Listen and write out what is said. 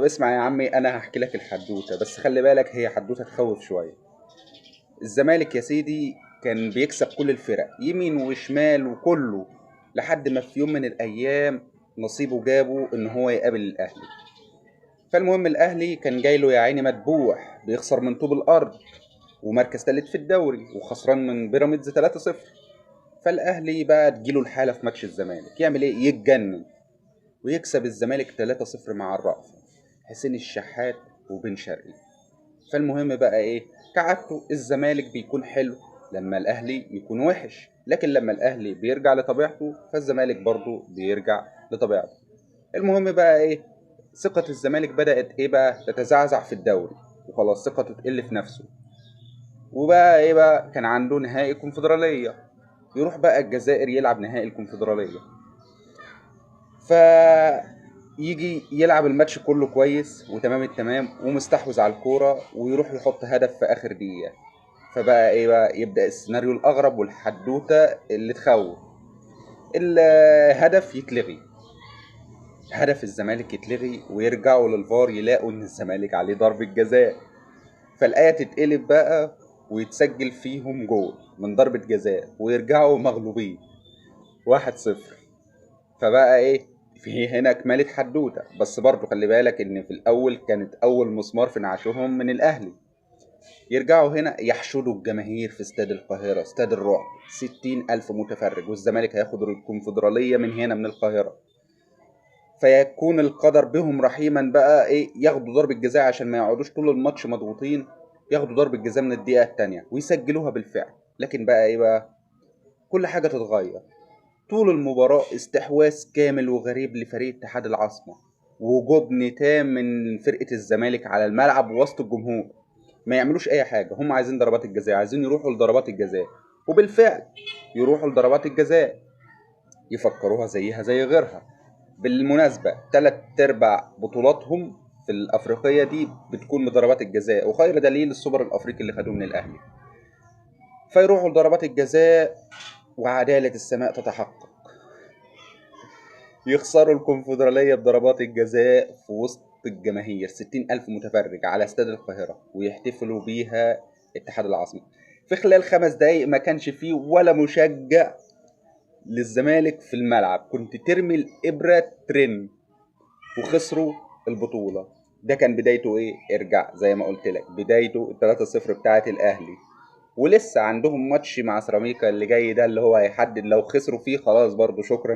اسمع يا عمي، انا هحكي لك الحدوته، بس خلي بالك هي حدوته تخوف شويه. الزمالك يا سيدي كان بيكسب كل الفرق يمين وشمال وكله، لحد ما في يوم من الايام نصيبه جابه ان هو يقابل الاهلي. فالمهم الاهلي كان جاي له يا عيني مدبوح، بيخسر من طوب الارض ومركز ثالث في الدوري وخسران من بيراميدز 3-0. فالاهلي بقى تجيله الحاله في ماتش الزمالك، يعمل ايه؟ يتجنن ويكسب الزمالك 3-0 مع الرأفة، حسين الشحات وبن شرقي. فالمهم بقى ايه؟ كعادته الزمالك بيكون حلو لما الاهلي يكون وحش، لكن لما الاهلي بيرجع لطبيعته فالزمالك برضه بيرجع لطبيعته. المهم بقى ايه؟ ثقة الزمالك بدأت ايه بقى؟ تتزعزع في الدوري، وخلاص ثقته تقل في نفسه. وبقى ايه بقى؟ كان عنده نهائي كونفدرالية، يروح بقى الجزائر يلعب نهائي الكونفدرالية. فيجي يلعب الماتش كله كويس وتمام التمام ومستحوذ على الكورة، ويروح يحط هدف في آخر دقيقة. فبقى ايه بقى؟ يبدأ السيناريو الأغرب والحدوتة اللي تخوف. الهدف يتلغي، هدف الزمالك يتلغي، ويرجعوا للفار يلاقوا ان الزمالك عليه ضربة جزاء. فالآية تتقلب بقى ويتسجل فيهم جول من ضربة جزاء، ويرجعوا مغلوبين 1-0. فبقى ايه؟ في هنا كمالة حدوتة. بس برضو خلي بالك ان في الاول كانت اول مسمار في نعشهم من الاهلي. يرجعوا هنا يحشدوا الجماهير في استاد القاهرة، استاد الرعب، 60,000 متفرج، والزمالك هياخد الكونفدرالية من هنا من القاهرة. فيكون القدر بهم رحيما بقى ايه؟ ياخدوا ضربة جزاء عشان ما يقعدوش طول الماتش مضغوطين، ياخدوا ضربة جزاء من الدقيقة التانية ويسجلوها بالفعل. لكن بقى ايه بقى؟ كل حاجة تتغير. طول المباراة استحواذ كامل وغريب لفريق اتحاد العاصمة، وجبن تام من فرقة الزمالك على الملعب ووسط الجمهور. ما يعملوش اي حاجة، هم عايزين ضربات الجزاء، عايزين يروحوا لضربات الجزاء. وبالفعل يروحوا لضربات الجزاء، يفكروها زيها زي غيرها. بالمناسبة 3/4 بطولاتهم في الأفريقية دي بتكون بضربات الجزاء، وخير دليل السوبر الأفريقي اللي خدوه من الأهلي. فيروحوا لضربات الجزاء وعدالة السماء تتحقق، يخسروا الكونفدرالية بضربات الجزاء في وسط الجماهير، 60,000 متفرج على استاد القاهرة، ويحتفلوا بيها اتحاد العاصمة. في خلال 5 دقايق ما كانش فيه ولا مشجع للزمالك في الملعب، كنت ترمي الإبرة ترن. وخسروا البطولة. ده كان بدايته ايه؟ ارجع زي ما قلت لك، بدايته 3-0 بتاعت الأهلي. ولسه عندهم ماتش مع سيراميكا اللي جاي ده، اللي هو هيحدد، لو خسروا فيه خلاص برضو شكرا.